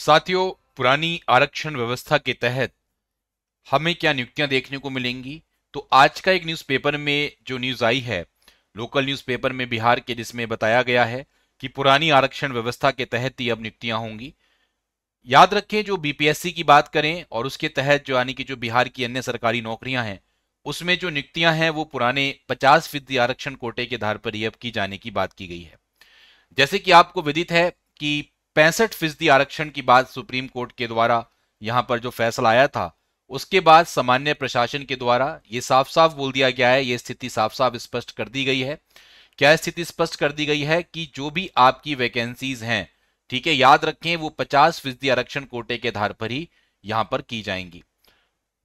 साथियों, पुरानी आरक्षण व्यवस्था के तहत हमें क्या नियुक्तियां देखने को मिलेंगी। तो आज का एक न्यूज़पेपर में जो न्यूज़ आई है, लोकल न्यूज़पेपर में बिहार के, जिसमें बताया गया है कि पुरानी आरक्षण व्यवस्था के तहत ही अब नियुक्तियां होंगी। याद रखें, जो बीपीएससी की बात करें और उसके तहत जो यानी कि जो बिहार की अन्य सरकारी नौकरियां हैं, उसमें जो नियुक्तियां हैं वो पुराने 50% आरक्षण कोटे के आधार पर ही अब की जाने की बात की गई है। जैसे कि आपको विदित है कि 65% आरक्षण की बात सुप्रीम कोर्ट के द्वारा यहां पर जो फैसला आया था, उसके बाद सामान्य प्रशासन के द्वारा ये साफ साफ बोल दिया गया है, ये स्थिति साफ साफ स्पष्ट कर दी गई है। क्या स्थिति स्पष्ट कर दी गई है कि जो भी आपकी वैकेंसीज हैं, ठीक है, याद रखें वो 50% आरक्षण कोटे के आधार पर ही यहां पर की जाएंगी।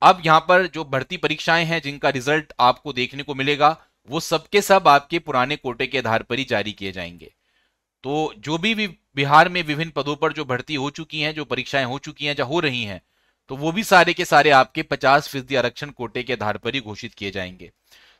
अब यहां पर जो भर्ती परीक्षाएं हैं जिनका रिजल्ट आपको देखने को मिलेगा, वो सबके सब आपके पुराने कोटे के आधार पर ही जारी किए जाएंगे। तो जो भी बिहार में विभिन्न पदों पर जो भर्ती हो चुकी हैं, जो परीक्षाएं हो चुकी हैं, जो हो रही हैं, तो वो भी सारे के सारे आपके 50% आरक्षण कोटे के आधार पर ही घोषित किए जाएंगे।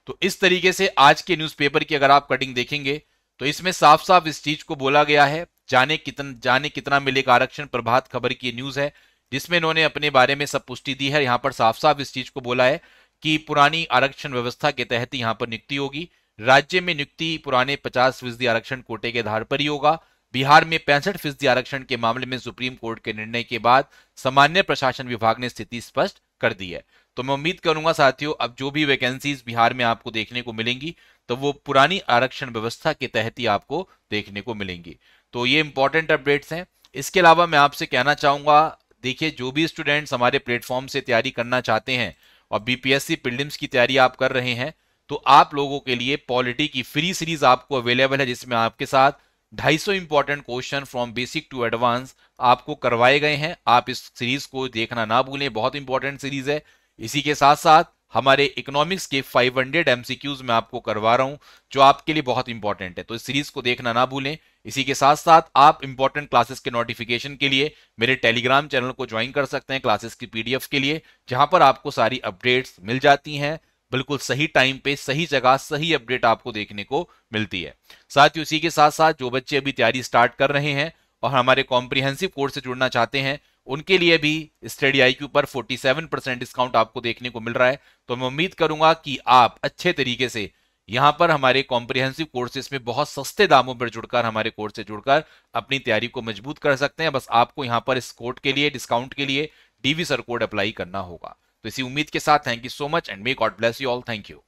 तो इस तरीके से आज के न्यूज़पेपर की अगर आप कटिंग देखेंगे तो इसमें साफ साफ इस चीज को बोला गया है। जाने कितना मिलेगा आरक्षण, प्रभात खबर की न्यूज है जिसमें इन्होंने अपने बारे में सब पुष्टि दी है। यहां पर साफ साफ इस चीज को बोला है कि पुरानी आरक्षण व्यवस्था के तहत यहां पर नियुक्ति होगी। राज्य में नियुक्ति पुराने 50% आरक्षण कोटे के आधार पर ही होगा। बिहार में 65% आरक्षण के मामले में सुप्रीम कोर्ट के निर्णय के बाद सामान्य प्रशासन विभाग ने स्थिति स्पष्ट कर दी है। तो मैं उम्मीद करूंगा साथियों, अब जो भी वैकेंसीज बिहार में आपको देखने को मिलेंगी तो वो पुरानी आरक्षण व्यवस्था के तहत ही आपको देखने को मिलेंगी। तो ये इंपॉर्टेंट अपडेट्स हैं। इसके अलावा मैं आपसे कहना चाहूंगा, देखिए, जो भी स्टूडेंट्स हमारे प्लेटफॉर्म से तैयारी करना चाहते हैं और बीपीएससी प्रीलिम्स की तैयारी आप कर रहे हैं, तो आप लोगों के लिए पॉलिटी की फ्री सीरीज आपको अवेलेबल है, जिसमें आपके साथ 250 important question from basic to advance आपको करवाए गए हैं। आप इस सीरीज को देखना ना भूलें, बहुत इंपॉर्टेंट सीरीज है। इसी के साथ साथ हमारे इकोनॉमिक्स के 500 एमसीक्यूज मैं आपको करवा रहा हूं, जो आपके लिए बहुत इंपॉर्टेंट है, तो इस सीरीज को देखना ना भूलें। इसी के साथ साथ आप इंपॉर्टेंट क्लासेस के नोटिफिकेशन के लिए मेरे टेलीग्राम चैनल को ज्वाइन कर सकते हैं क्लासेस की पीडीएफ के लिए, जहां पर आपको सारी अपडेट्स मिल जाती हैं। बिल्कुल सही टाइम पे, सही जगह, सही अपडेट आपको देखने को मिलती है। साथ ही उसी के साथ साथ जो बच्चे अभी तैयारी स्टार्ट कर रहे हैं और हमारे कॉम्प्रिहेंसिव कोर्स से जुड़ना चाहते हैं, उनके लिए भी स्टडी आईक्यू पर 47% डिस्काउंट आपको देखने को मिल रहा है। तो मैं उम्मीद करूंगा कि आप अच्छे तरीके से यहां पर हमारे कॉम्प्रिहेंसिव कोर्सेज में बहुत सस्ते दामों पर जुड़कर, हमारे कोर्स से जुड़कर अपनी तैयारी को मजबूत कर सकते हैं। बस आपको यहां पर इस कोड के लिए, डिस्काउंट के लिए डीवी सर कोड अप्लाई करना होगा। तो इसी उम्मीद के साथ thank you so much and may God bless you all. Thank you.